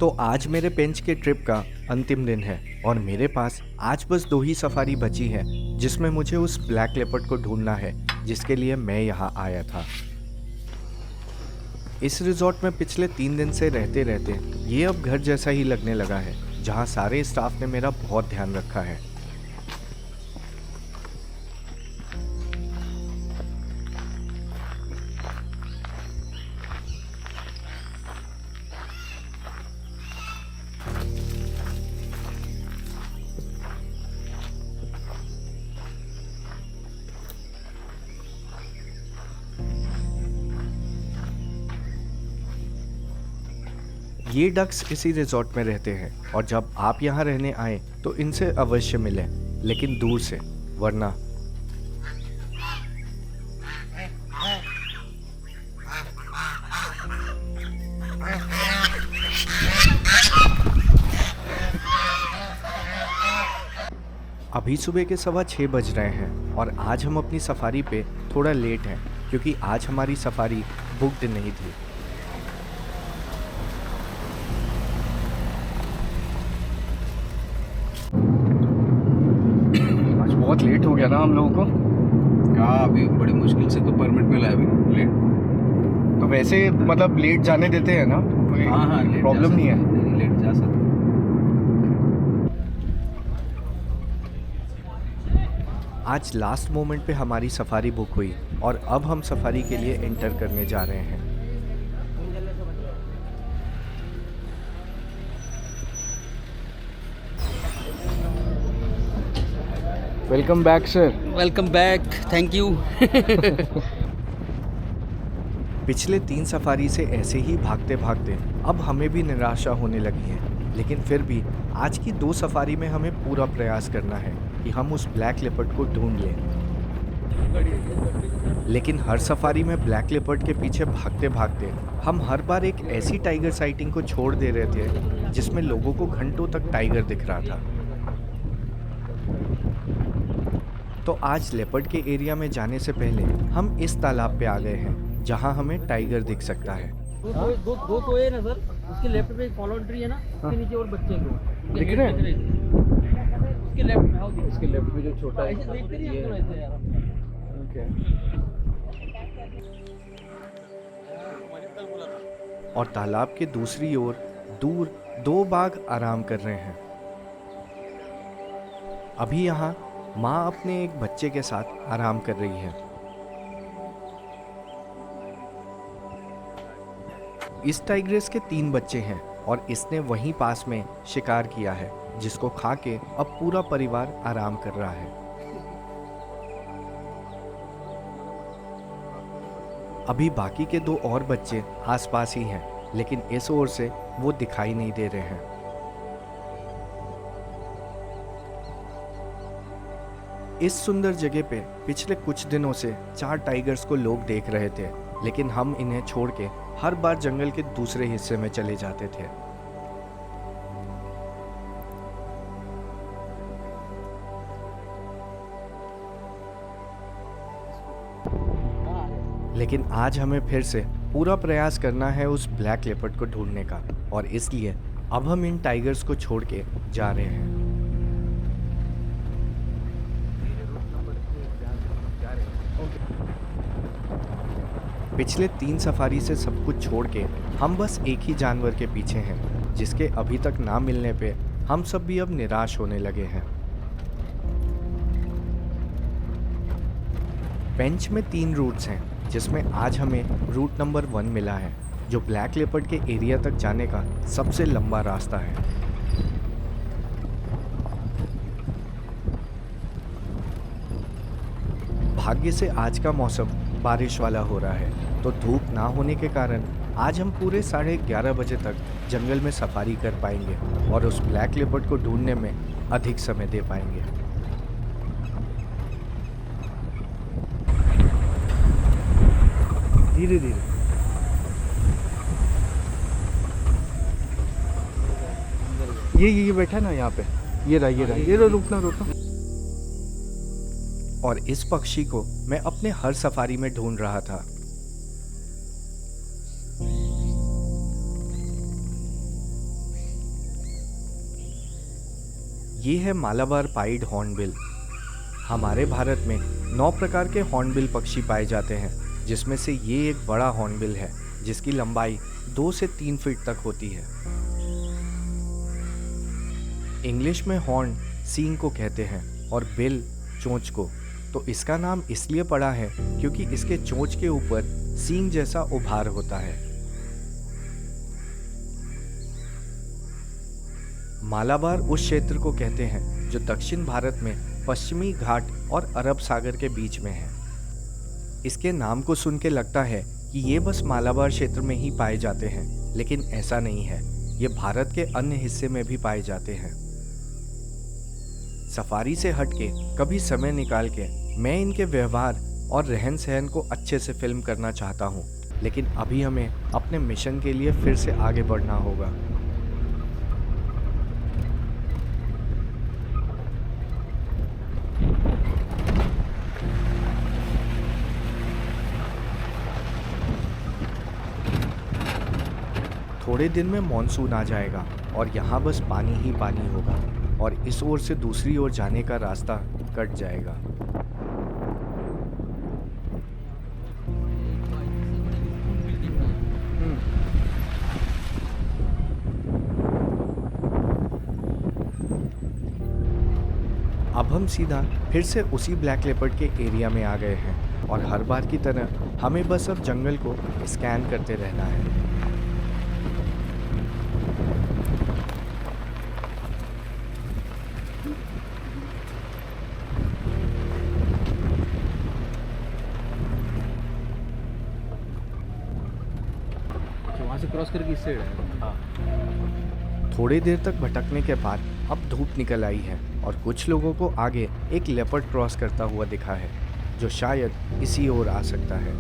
तो आज मेरे पेंच के ट्रिप का अंतिम दिन है और मेरे पास आज बस 2 ही सफारी बची है जिसमें मुझे उस ब्लैक लेपर्ड को ढूंढना है जिसके लिए मैं यहाँ आया था। इस रिजॉर्ट में पिछले 3 दिन से रहते रहते ये अब घर जैसा ही लगने लगा है, जहाँ सारे स्टाफ ने मेरा बहुत ध्यान रखा है। ये डक्स इसी रिजॉर्ट में रहते हैं और जब आप यहाँ रहने आए तो इनसे अवश्य मिलें, लेकिन दूर से, वरना अभी सुबह के 6:15 बज रहे हैं और आज हम अपनी सफारी पे थोड़ा लेट हैं क्योंकि आज हमारी सफारी बुक्ड नहीं थी। आज बहुत लेट हो गया ना हम लोगों को। हाँ, अभी बड़ी मुश्किल से तो परमिट मिला है अभी लेट। तो वैसे मतलब लेट जाने देते हैं ना, कोई हाँ प्रॉब्लम नहीं है। लेट जा सकते। आज लास्ट मोमेंट पे हमारी सफारी बुक हुई और अब हम सफारी के लिए एंटर करने जा रहे हैं। Welcome back sir. Welcome back, thank you. पिछले 3 सफारी से ऐसे ही भागते भागते अब हमें भी निराशा होने लगी है, लेकिन फिर भी आज की 2 सफारी में हमें पूरा प्रयास करना है कि हम उस ब्लैक लेपर्ड को ढूंढ लें। लेकिन हर सफारी में ब्लैक लेपर्ड के पीछे भागते भागते हम हर बार एक ऐसी टाइगर साइटिंग को छोड़ दे रहे थे जिसमें लोगों को घंटों तक टाइगर दिख रहा था। तो आज लेपर्ड के एरिया में जाने से पहले हम इस तालाब पे आ गए हैं जहां हमें टाइगर दिख सकता है। दो तो है ना सर, उसके लेफ्ट पे एक फॉलोन ट्री है ना, उसके नीचे और बच्चे हैं दो दिख रहे हैं? उसके लेफ्ट में, आओ इसके लेफ्ट में जो छोटा है ऐसे देखते नहीं ये हम है। तो ऐसे यार। ओके। और तालाब के दूसरी ओर दूर 2 बाघ आराम कर रहे हैं। अभी यहाँ माँ अपने एक बच्चे के साथ आराम कर रही है। इस टाइग्रेस के 3 बच्चे हैं और इसने वहीं पास में शिकार किया है जिसको खा के अब पूरा परिवार आराम कर रहा है। अभी बाकी के 2 और बच्चे आसपास ही हैं, लेकिन इस ओर से वो दिखाई नहीं दे रहे हैं। इस सुंदर जगह पे पिछले कुछ दिनों से 4 टाइगर्स को लोग देख रहे थे, लेकिन हम इन्हें छोड़ के हर बार जंगल के दूसरे हिस्से में चले जाते थे। लेकिन आज हमें फिर से पूरा प्रयास करना है उस ब्लैक लेपर्ड को ढूंढने का, और इसलिए अब हम इन टाइगर्स को छोड़ के जा रहे हैं। पिछले 3 सफारी से सब कुछ छोड़ के हम बस एक ही जानवर के पीछे हैं, जिसके अभी तक ना मिलने पे हम सब भी अब निराश होने लगे हैं। पेंच में 3 रूट्स हैं, जिसमें आज हमें रूट नंबर 1 मिला है, जो ब्लैक लेपर्ड के एरिया तक जाने का सबसे लंबा रास्ता है। भाग्य से आज का मौसम बारिश वाला हो रहा है, तो धूप ना होने के कारण आज हम पूरे 11:30 बजे तक जंगल में सफारी कर पाएंगे और उस ब्लैक लेपर्ड को ढूंढने में अधिक समय दे पाएंगे। धीरे धीरे। ये बैठा है ना यहाँ पे, ये रहा ये रहा, रुकना। और इस पक्षी को मैं अपने हर सफारी में ढूंढ रहा था। ये है मालाबार पाइड हॉर्नबिल। हमारे भारत में 9 प्रकार के हॉर्नबिल पक्षी पाए जाते हैं, जिसमें से ये एक बड़ा हॉर्नबिल है जिसकी लंबाई 2 से 3 फीट तक होती है। इंग्लिश में हॉर्न सींग को कहते हैं और बिल चोंच को। तो इसका नाम इसलिए पड़ा है क्योंकि इसके चोंच के ऊपर सींग जैसा उभार होता है। मालाबार उस क्षेत्र को कहते हैं जो दक्षिण भारत में पश्चिमी घाट और अरब सागर के बीच में है। इसके नाम को सुन के लगता है कि ये बस मालाबार क्षेत्र में ही पाए जाते हैं, लेकिन ऐसा नहीं है। ये भारत के अन्य हिस्से में भी पाए जाते हैं। सफारी से हटके कभी समय निकाल के मैं इनके व्यवहार और रहन सहन को अच्छे से फिल्म करना चाहता हूँ, लेकिन अभी हमें अपने मिशन के लिए फिर से आगे बढ़ना होगा। थोड़े दिन में मॉनसून आ जाएगा और यहाँ बस पानी ही पानी होगा और इस ओर से दूसरी ओर जाने का रास्ता कट जाएगा। अब हम सीधा फिर से उसी ब्लैक लेपर्ड के एरिया में आ गए हैं और हर बार की तरह हमें बस अब जंगल को स्कैन करते रहना है। वहाँ से क्रॉस करके इस साइड है। थोड़ी देर तक भटकने के बाद अब धूप निकल आई है और कुछ लोगों को आगे एक लेपर्ड क्रॉस करता हुआ दिखा है, जो शायद इसी ओर आ सकता है।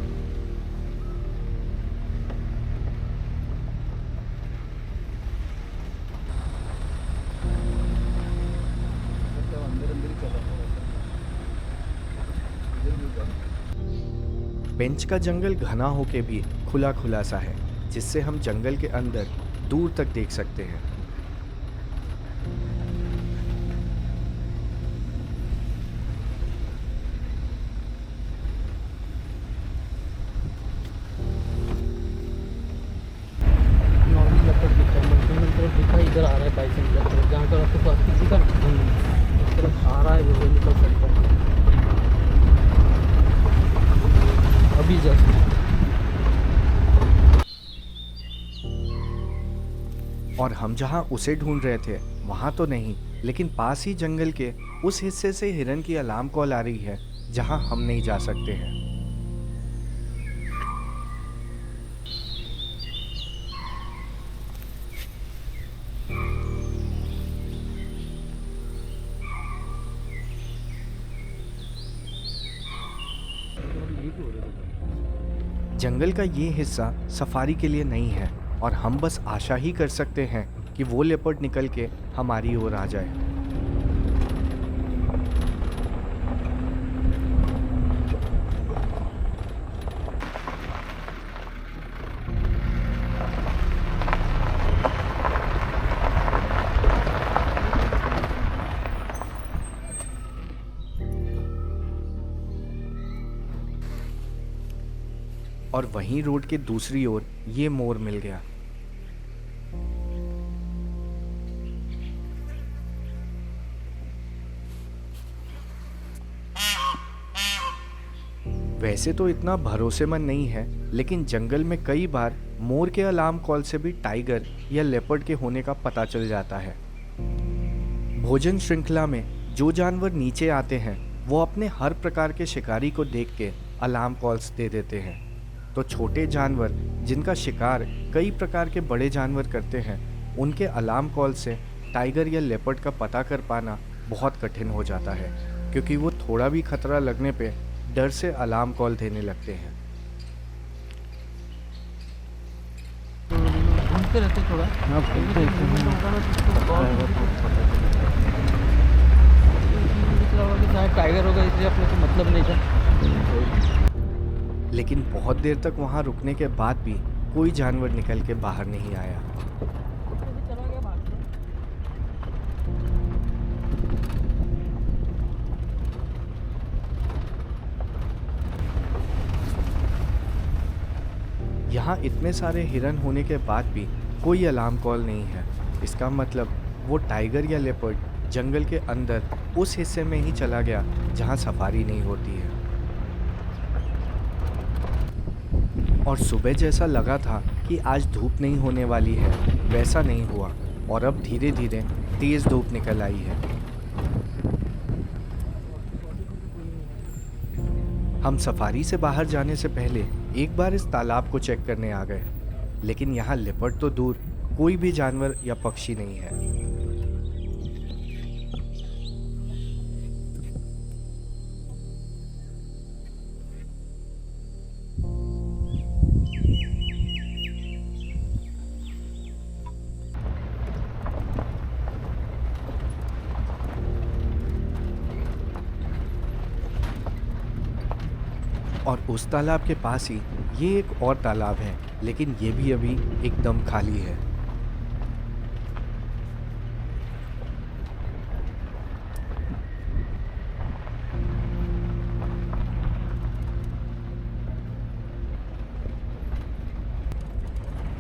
बेंच का जंगल घना होके भी खुला खुला सा है, जिससे हम जंगल के अंदर दूर तक देख सकते हैं। नॉर्मल लेपर्ड दिखता है, मल्टीपल तरफ दिखा, इधर आ रहा है बाइसन लेपर्ड, जहाँ पर आपके पास किसी का इस तरफ आ रहा है वो निकल सकता है अभी जस्ट। और हम जहां उसे ढूंढ रहे थे वहां तो नहीं, लेकिन पास ही जंगल के उस हिस्से से हिरन की अलार्म कॉल आ रही है जहां हम नहीं जा सकते हैं। जंगल का ये हिस्सा सफारी के लिए नहीं है और हम बस आशा ही कर सकते हैं कि वो लेपर्ड निकल के हमारी ओर आ जाए। और वहीं रोड के दूसरी ओर ये मोर मिल गया। वैसे तो इतना भरोसेमंद नहीं है, लेकिन जंगल में कई बार मोर के अलार्म कॉल से भी टाइगर या लेपर्ड के होने का पता चल जाता है। भोजन श्रृंखला में जो जानवर नीचे आते हैं वो अपने हर प्रकार के शिकारी को देख के अलार्म कॉल्स दे देते हैं। तो छोटे जानवर जिनका शिकार कई प्रकार के बड़े जानवर करते हैं, उनके अलार्म कॉल से टाइगर या लेपर्ड का पता कर पाना बहुत कठिन हो जाता है, क्योंकि वो थोड़ा भी खतरा लगने पे डर से अलार्म कॉल देने लगते हैं। घूमते रहते थोड़ा। हाँ, घूमते रहते हैं। शायद टाइगर होगा, इसलिए अपने को मतलब नहीं था। लेकिन बहुत देर तक वहाँ रुकने के बाद भी कोई जानवर निकल के बाहर नहीं आया। चला गया भाग के। यहाँ इतने सारे हिरन होने के बाद भी कोई अलार्म कॉल नहीं है। इसका मतलब वो टाइगर या लेपर्ड जंगल के अंदर उस हिस्से में ही चला गया जहाँ सफारी नहीं होती है। और सुबह जैसा लगा था कि आज धूप नहीं होने वाली है, वैसा नहीं हुआ और अब धीरे धीरे तेज धूप निकल आई है। हम सफारी से बाहर जाने से पहले एक बार इस तालाब को चेक करने आ गए, लेकिन यहाँ लेपर्ड तो दूर, कोई भी जानवर या पक्षी नहीं है। और उस तालाब के पास ही ये एक और तालाब है, लेकिन ये भी अभी एकदम खाली है।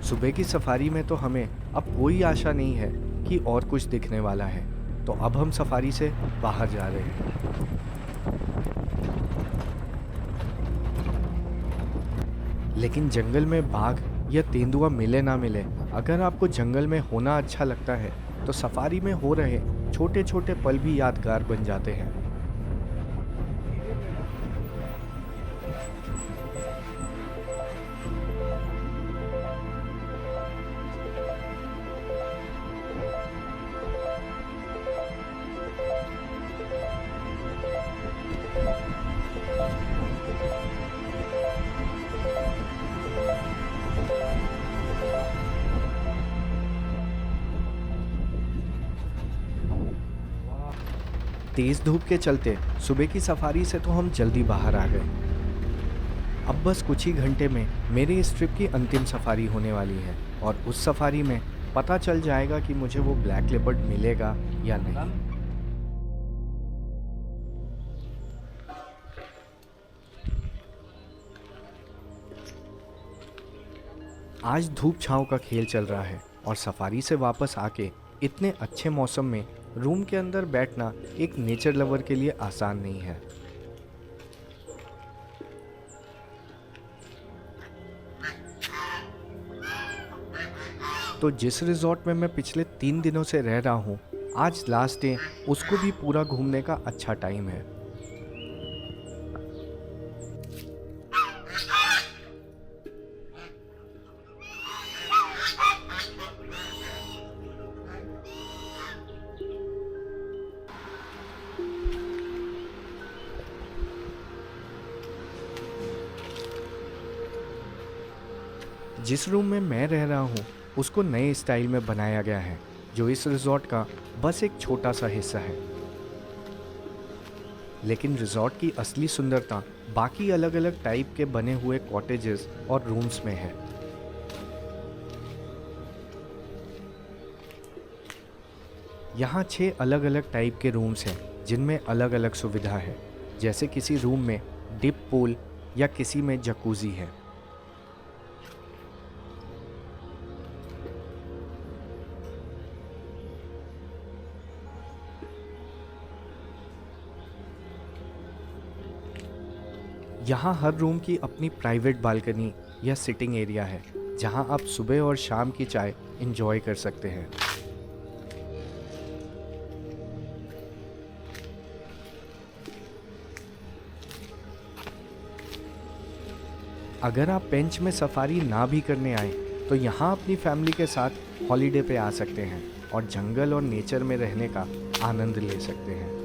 सुबह की सफारी में तो हमें अब कोई आशा नहीं है कि और कुछ दिखने वाला है, तो अब हम सफारी से बाहर जा रहे हैं। लेकिन जंगल में बाघ या तेंदुआ मिले ना मिले, अगर आपको जंगल में होना अच्छा लगता है तो सफारी में हो रहे छोटे छोटे पल भी यादगार बन जाते हैं। तेज धूप के चलते सुबह की सफारी से तो हम जल्दी बाहर आ गए। अब बस कुछ ही घंटे में मेरी इस ट्रिप की अंतिम सफारी होने वाली है और उस सफारी में पता चल जाएगा कि मुझे वो ब्लैक लेपर्ड मिलेगा या नहीं। आज धूप छांव का खेल चल रहा है और सफारी से वापस आके इतने अच्छे मौसम में रूम के अंदर बैठना एक नेचर लवर के लिए आसान नहीं है। तो जिस रिजॉर्ट में मैं पिछले 3 दिनों से रह रहा हूँ, आज लास्ट डे, उसको भी पूरा घूमने का अच्छा टाइम है। जिस रूम में मैं रह रहा हूँ उसको नए स्टाइल में बनाया गया है, जो इस रिजॉर्ट का बस एक छोटा सा हिस्सा है। लेकिन रिजॉर्ट की असली सुंदरता बाकी अलग अलग टाइप के बने हुए कॉटेजेस और रूम्स में है। यहाँ 6 अलग अलग टाइप के रूम्स हैं जिनमें अलग अलग सुविधा है, जैसे किसी रूम में डिप पूल या किसी में जकूजी है। यहाँ हर रूम की अपनी प्राइवेट बालकनी या सिटिंग एरिया है, जहाँ आप सुबह और शाम की चाय एंजॉय कर सकते हैं। अगर आप पेंच में सफारी ना भी करने आए तो यहाँ अपनी फैमिली के साथ हॉलीडे पे आ सकते हैं और जंगल और नेचर में रहने का आनंद ले सकते हैं।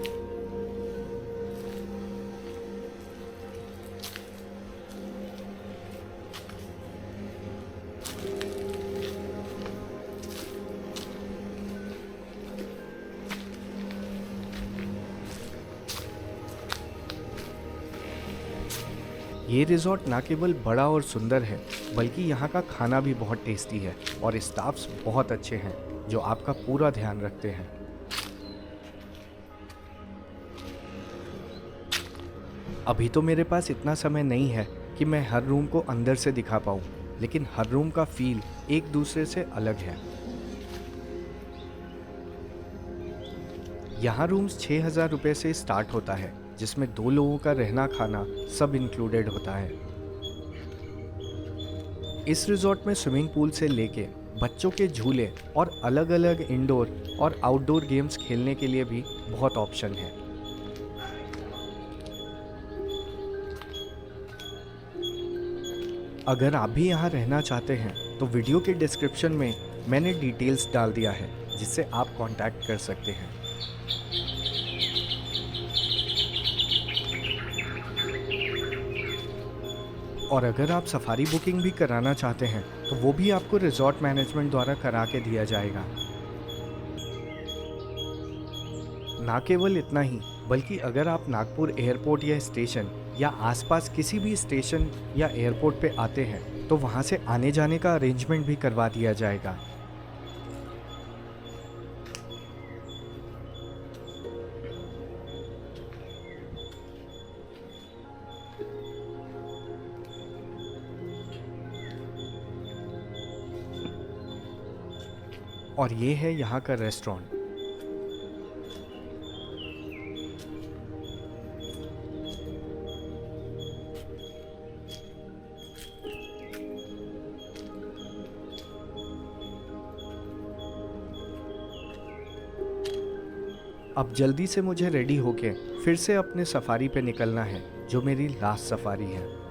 ये रिजॉर्ट ना केवल बड़ा और सुंदर है बल्कि यहाँ का खाना भी बहुत टेस्टी है और स्टाफ्स बहुत अच्छे हैं जो आपका पूरा ध्यान रखते हैं। अभी तो मेरे पास इतना समय नहीं है कि मैं हर रूम को अंदर से दिखा पाऊँ, लेकिन हर रूम का फील एक दूसरे से अलग है। यहाँ रूम्स 6,000 रुपये से स्टार्ट होता है, जिसमें 2 लोगों का रहना खाना सब इंक्लूडेड होता है। इस रिजॉर्ट में स्विमिंग पूल से लेके बच्चों के झूले और अलग अलग इंडोर और आउटडोर गेम्स खेलने के लिए भी बहुत ऑप्शन है। अगर आप भी यहाँ रहना चाहते हैं तो वीडियो के डिस्क्रिप्शन में मैंने डिटेल्स डाल दिया है जिससे आप कांटेक्ट कर सकते हैं। और अगर आप सफारी बुकिंग भी कराना चाहते हैं तो वो भी आपको रिजॉर्ट मैनेजमेंट द्वारा करा के दिया जाएगा। ना केवल इतना ही बल्कि अगर आप नागपुर एयरपोर्ट या स्टेशन या आसपास किसी भी स्टेशन या एयरपोर्ट पे आते हैं तो वहाँ से आने जाने का अरेंजमेंट भी करवा दिया जाएगा। और ये है यहाँ का रेस्टोरेंट। अब जल्दी से मुझे रेडी होके फिर से अपने सफारी पे निकलना है, जो मेरी लास्ट सफारी है।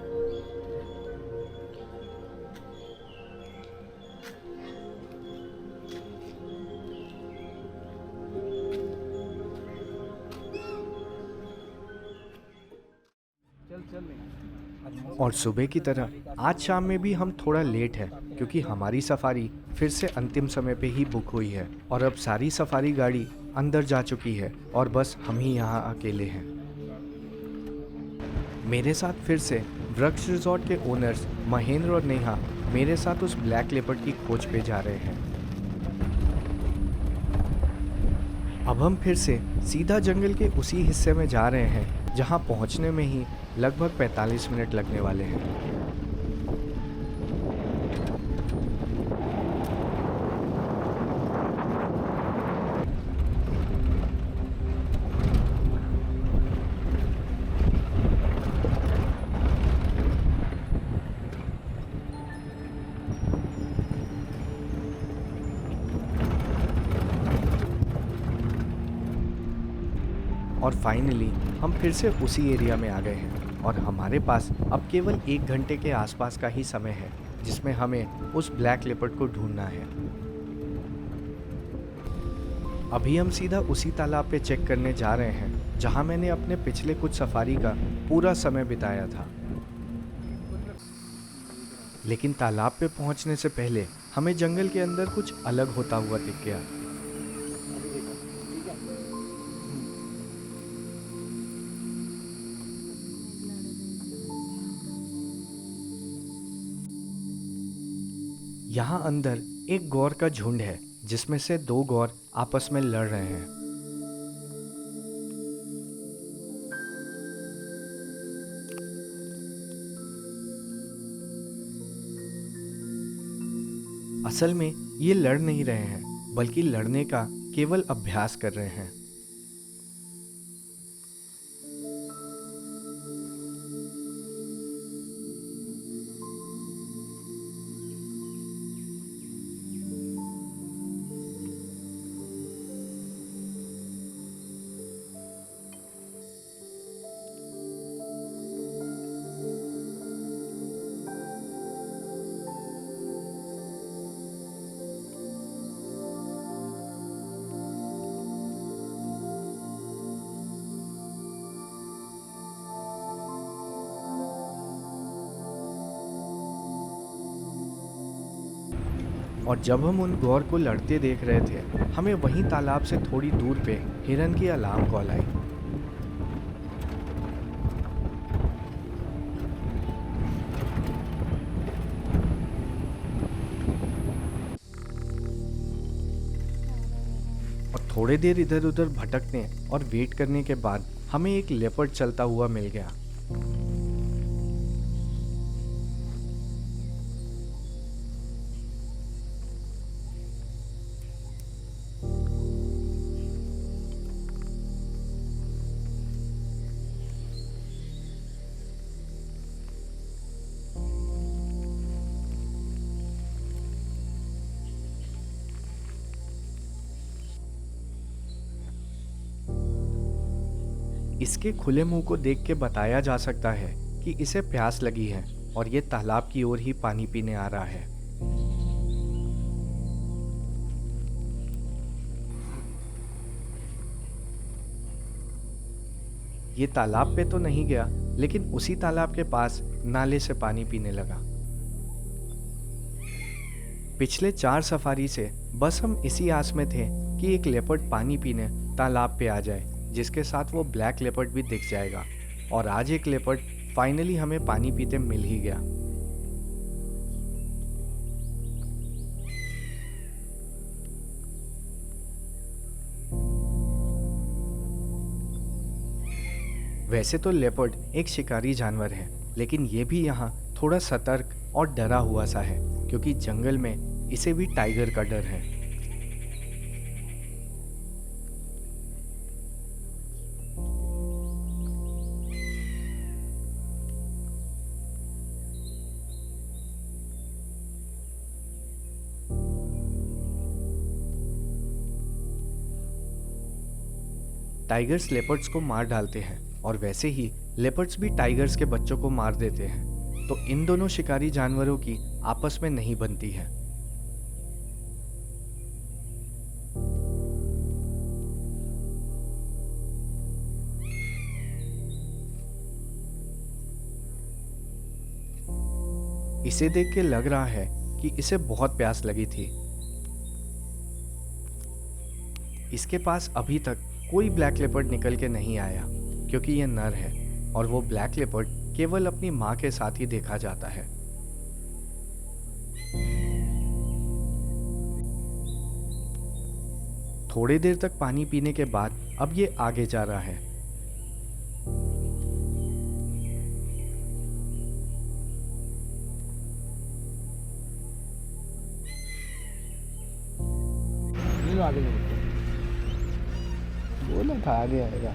और सुबह की तरह आज शाम में भी हम थोड़ा लेट है क्योंकि हमारी सफारी फिर से अंतिम समय पे ही बुक हुई है और अब सारी सफारी गाड़ी अंदर जा चुकी है और बस हम ही यहाँ अकेले हैं। मेरे साथ फिर से वृक्ष रिजॉर्ट के ओनर्स महेंद्र और नेहा मेरे साथ उस ब्लैक लेपर्ड की खोज पे जा रहे हैं। अब हम फिर से सीधा जंगल के उसी हिस्से में जा रहे हैं जहां पहुंचने में ही लगभग 45 मिनट लगने वाले हैं। और फाइनली हम फिर से उसी एरिया में आ गए हैं और हमारे पास अब केवल 1 घंटे के आसपास का ही समय है जिसमें हमें उस ब्लैक लेपर्ड को ढूंढना है। अभी हम सीधा उसी तालाब पे चेक करने जा रहे हैं जहां मैंने अपने पिछले कुछ सफारी का पूरा समय बिताया था। लेकिन तालाब पे पहुंचने से पहले हमें जंगल के अंदर कुछ अलग होता हुआ दिख गया। यहाँ अंदर एक गौर का झुंड है जिसमें से 2 गौर आपस में लड़ रहे हैं। असल में ये लड़ नहीं रहे हैं बल्कि लड़ने का केवल अभ्यास कर रहे हैं। और जब हम उन गौर को लड़ते देख रहे थे, हमें वहीं तालाब से थोड़ी दूर पे हिरन की अलार्म कॉल आई। और थोड़ी देर इधर उधर भटकने और वेट करने के बाद हमें एक लेपर्ड चलता हुआ मिल गया। इसके खुले मुंह को देख के बताया जा सकता है कि इसे प्यास लगी है और ये तालाब की ओर ही पानी पीने आ रहा है। ये तालाब पे तो नहीं गया, लेकिन उसी तालाब के पास नाले से पानी पीने लगा। पिछले 4 सफारी से बस हम इसी आस में थे कि एक लेपर्ड पानी पीने तालाब पे आ जाए, जिसके साथ वो ब्लैक लेपर्ड भी दिख जाएगा। और आज एक लेपर्ड फाइनली हमें पानी पीते मिल ही गया। वैसे तो लेपर्ड एक शिकारी जानवर है, लेकिन ये भी यहाँ थोड़ा सतर्क और डरा हुआ सा है, क्योंकि जंगल में इसे भी टाइगर का डर है। टाइगर्स लेपर्ड्स को मार डालते हैं और वैसे ही लेपर्ड्स भी टाइगर्स के बच्चों को मार देते हैं, तो इन दोनों शिकारी जानवरों की आपस में नहीं बनती है। इसे देख के लग रहा है कि इसे बहुत प्यास लगी थी। इसके पास अभी तक कोई ब्लैक लेपर्ड निकल के नहीं आया, क्योंकि यह नर है और वो ब्लैक लेपर्ड केवल अपनी मां के साथ ही देखा जाता है। थोड़ी देर तक पानी पीने के बाद अब ये आगे जा रहा है। आगे बोला था आगे आएगा।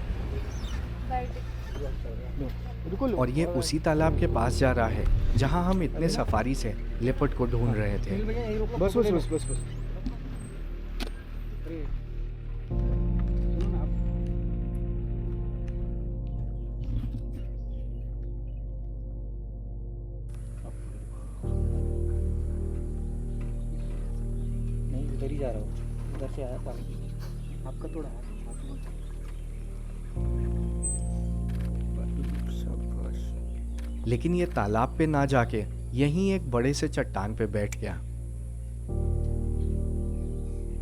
और ये उसी तालाब के पास जा रहा है जहां हम इतने सफारी से लेपर्ड को ढूंढ रहे थे। बस बस बस बस बस नहीं, उधर ही जा रहा हूँ, उधर से आया पानी। आपका थोड़ा लेकिन ये तालाब पे ना जाके यहीं एक बड़े से चट्टान पे बैठ गया।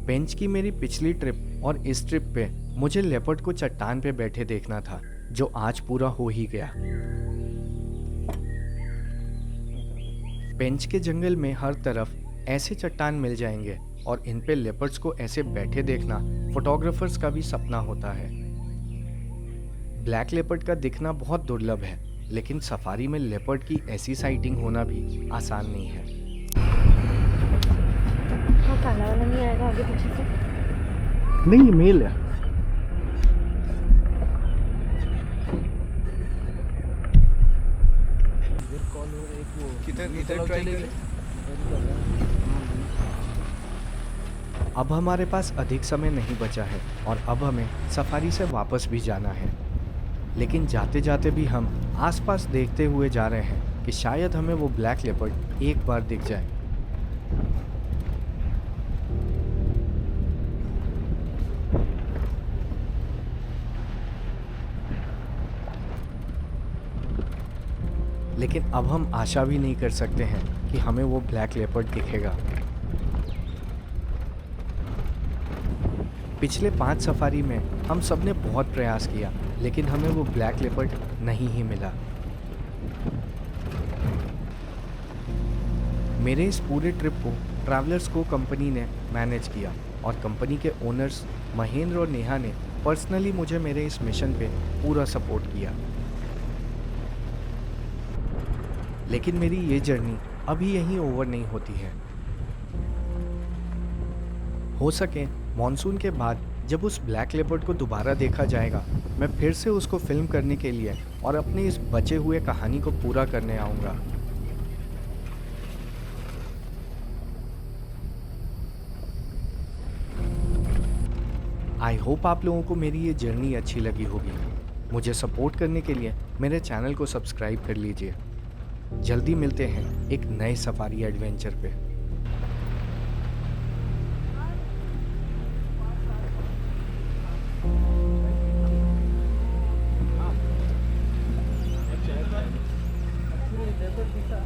पेंच की मेरी पिछली ट्रिप और इस ट्रिप पे मुझे लेपर्ड को चट्टान पे बैठे देखना था, जो आज पूरा हो ही गया। पेंच के जंगल में हर तरफ ऐसे चट्टान मिल जाएंगे और इन पे लेपर्ड्स को ऐसे बैठे देखना फोटोग्राफर्स का भी सपना होता है। ब्लैक लेपर्ड का दिखना बहुत दुर्लभ है, लेकिन सफारी में लेपर्ड की ऐसी साइटिंग होना भी आसान नहीं है। हाँ, काला वाला नहीं आएगा आगे पीछे से? नहीं, ये मेल है। इधर ट्राई करें। अब हमारे पास अधिक समय नहीं बचा है और अब हमें सफारी से वापस भी जाना है, लेकिन जाते जाते भी हम आसपास देखते हुए जा रहे हैं कि शायद हमें वो ब्लैक लेपर्ड एक बार दिख जाए। लेकिन अब हम आशा भी नहीं कर सकते हैं कि हमें वो ब्लैक लेपर्ड दिखेगा। पिछले 5 सफारी में हम सब ने बहुत प्रयास किया, लेकिन हमें वो ब्लैक लेपर्ड नहीं ही मिला। मेरे इस पूरे ट्रिप को ट्रैवलर्स को कंपनी ने मैनेज किया और कंपनी के ओनर्स महेंद्र और नेहा ने पर्सनली मुझे मेरे इस मिशन पे पूरा सपोर्ट किया। लेकिन मेरी ये जर्नी अभी यहीं ओवर नहीं होती है। हो सके मॉनसून के बाद जब उस ब्लैक लेपर्ड को दोबारा देखा जाएगा, मैं फिर से उसको फिल्म करने के लिए और अपने इस बचे हुए कहानी को पूरा करने आऊँगा। आई होप आप लोगों को मेरी ये जर्नी अच्छी लगी होगी। मुझे सपोर्ट करने के लिए मेरे चैनल को सब्सक्राइब कर लीजिए। जल्दी मिलते हैं एक नए सफारी एडवेंचर पे। लेपर्ड दिखा